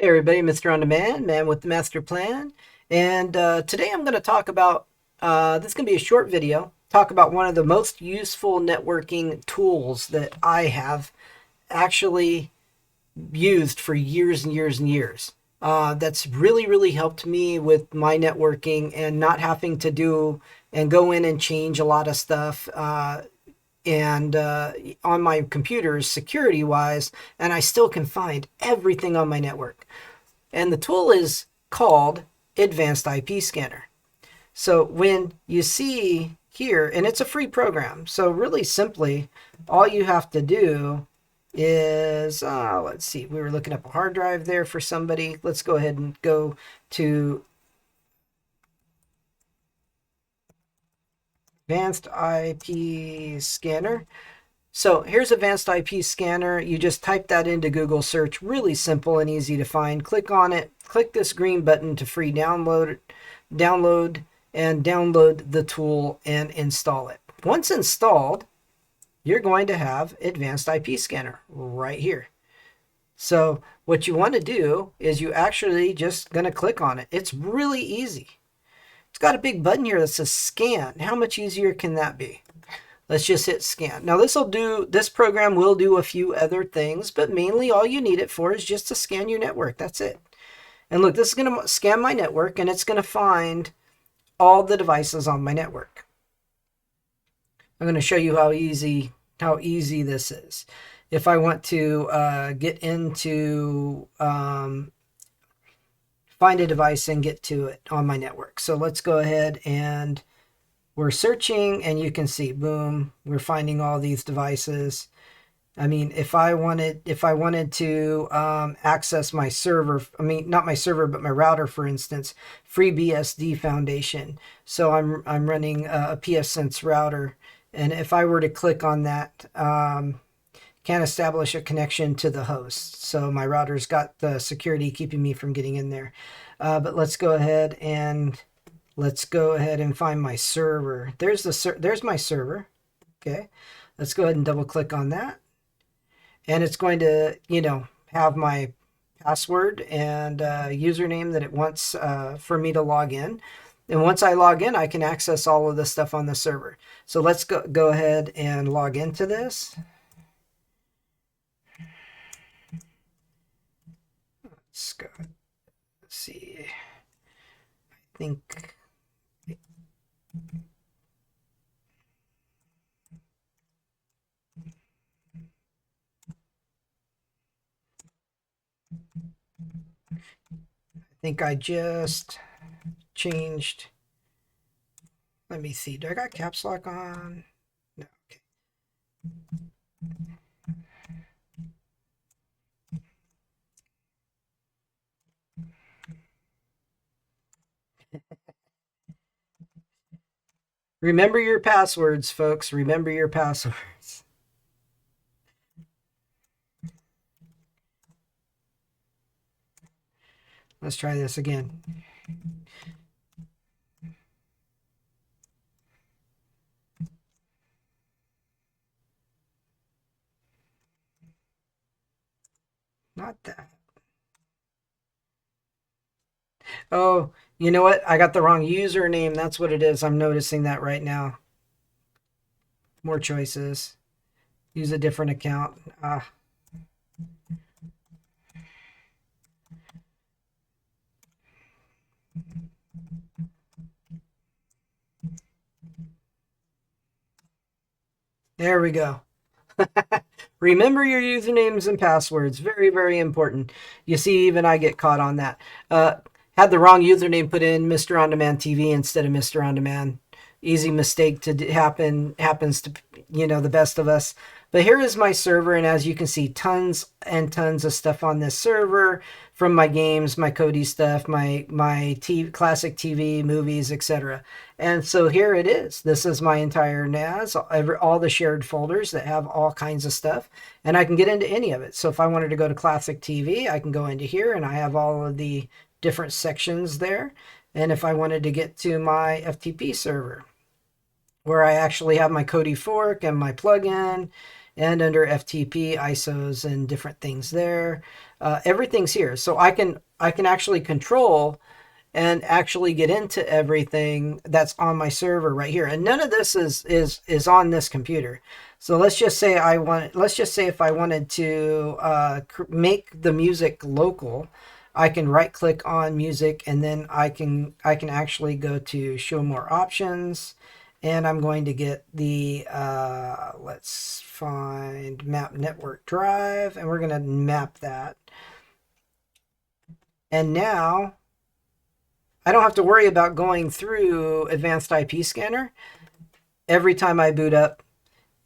Hey everybody, Mr. On Demand, man with the master plan. And today I'm going to talk about, this is going to be a short video, talk about one of the most useful networking tools that I have actually used for years and years and years. That's really, really helped me with my networking and not having to do and go in and change a lot of stuff. And on my computers security wise, and I still can find everything on my network. And the tool is called Advanced IP Scanner. So when you see here, and it's a free program, so really simply, all you have to do is, let's see, we were looking up a hard drive there for somebody. Let's go ahead and go to Advanced IP Scanner. So here's Advanced IP Scanner. You just type that into Google search, really simple and easy to find. Click on it, click this green button to free download and download the tool and install it. Once installed, you're going to have Advanced IP Scanner right here. So what you want to do is you actually just going to click on it. It's really easy. It's got a big button here that says scan. How much easier can that be? Let's just hit scan. Now this program will do a few other things, but mainly all you need it for is just to scan your network. That's it. And look, this is going to scan my network and it's going to find all the devices on my network. I'm going to show you how easy this is. If I want to get into find a device and get to it on my network. So let's go ahead and we're searching and you can see, boom, we're finding all these devices. I mean, if I wanted to access my server, I mean, not my server, but my router, for instance, FreeBSD Foundation. So I'm running a pfSense router. And if I were to click on that, can't establish a connection to the host. So my router's got the security keeping me from getting in there. But let's go ahead and find my server. There's my server. Okay. Let's go ahead and double click on that. And it's going to, have my password and username that it wants for me to log in. And once I log in, I can access all of the stuff on the server. So let's go ahead and log into this. Let's see. I think I just changed. Let me see. Do I got caps lock on? No. Okay. Remember your passwords, folks. Remember your passwords. Let's try this again. Not that. Oh, you know what? I got the wrong username. That's what it is. I'm noticing that right now. More choices. Use a different account. There we go. Remember your usernames and passwords. Very, very important. You see, even I get caught on that. Had the wrong username put in, Mr. On Demand TV instead of Mr. On Demand. Easy mistake to happen. Happens to, the best of us. But here is my server, and as you can see, tons and tons of stuff on this server from my games, my Kodi stuff, my classic TV, movies, etc. And so here it is. This is my entire NAS, all the shared folders that have all kinds of stuff, and I can get into any of it. So if I wanted to go to classic TV, I can go into here, and I have all of the different sections there. And if I wanted to get to my FTP server, where I actually have my Kodi fork and my plugin, and under FTP, ISOs, and different things there. everything's here. So I can actually control and actually get into everything that's on my server right here. And none of this is on this computer. So let's just say if I wanted to make the music local, I can right click on music, and then I can actually go to show more options, and I'm going to get the let's find map network drive, and we're going to map that. And now I don't have to worry about going through Advanced IP Scanner. Every time I boot up,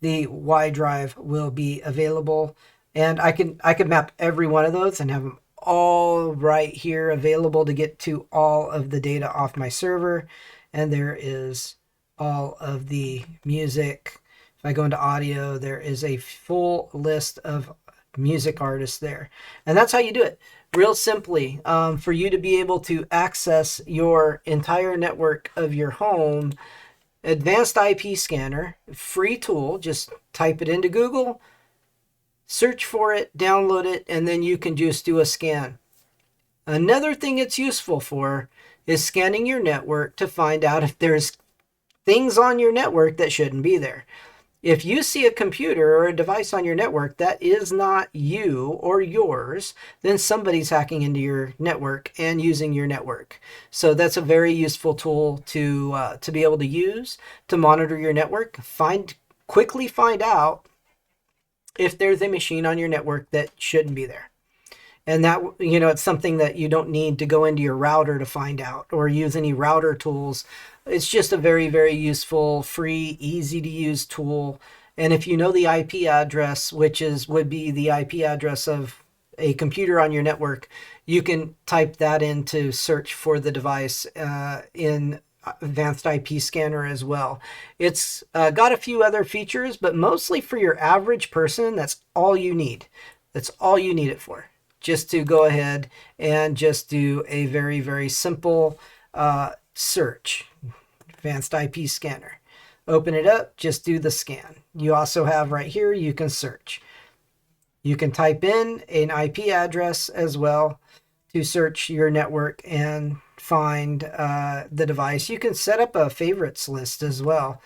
the Y drive will be available, and I can map every one of those and have them all right here available to get to all of the data off my server. And there is all of the music. If I go into audio, there is a full list of music artists there. And that's how you do it. Real simply, for you to be able to access your entire network of your home. Advanced IP Scanner, free tool. Just type it into Google, search for it, download it, and then you can just do a scan. Another thing it's useful for is scanning your network to find out if there's things on your network that shouldn't be there. If you see a computer or a device on your network that is not you or yours, then somebody's hacking into your network and using your network. So that's a very useful tool to be able to use to monitor your network. Quickly find out if there's a machine on your network that shouldn't be there. And that, it's something that you don't need to go into your router to find out or use any router tools. It's just a very, very useful, free, easy to use tool. And if you know the IP address, which would be the IP address of a computer on your network, you can type that in to search for the device in Advanced IP Scanner as well. It's got a few other features, but mostly for your average person, that's all you need. That's all you need it for. Just to go ahead and just do a very, very simple search. Advanced IP Scanner. Open it up, just do the scan. You also have right here, you can search. You can type in an IP address as well to search your network and find the device. You can set up a favorites list as well.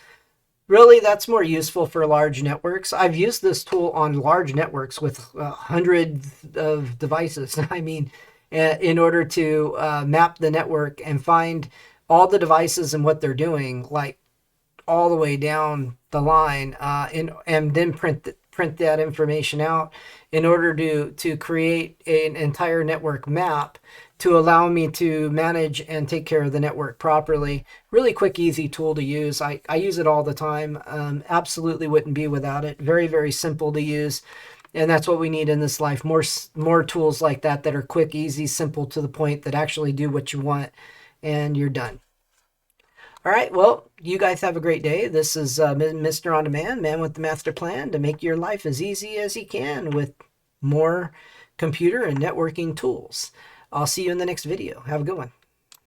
Really, that's more useful for large networks. I've used this tool on large networks with hundreds of devices. I mean, in order to map the network and find all the devices and what they're doing, like all the way down the line, and then print that information out in order to create an entire network map to allow me to manage and take care of the network properly. Really quick, easy tool to use. I use it all the time. Absolutely wouldn't be without it. Very, very simple to use. And that's what we need in this life. More tools like that are quick, easy, simple, to the point, that actually do what you want, and you're done. All right, well, you guys have a great day. This is Mr. On Demand, man with the master plan to make your life as easy as he can with more computer and networking tools. I'll see you in the next video. Have a good one.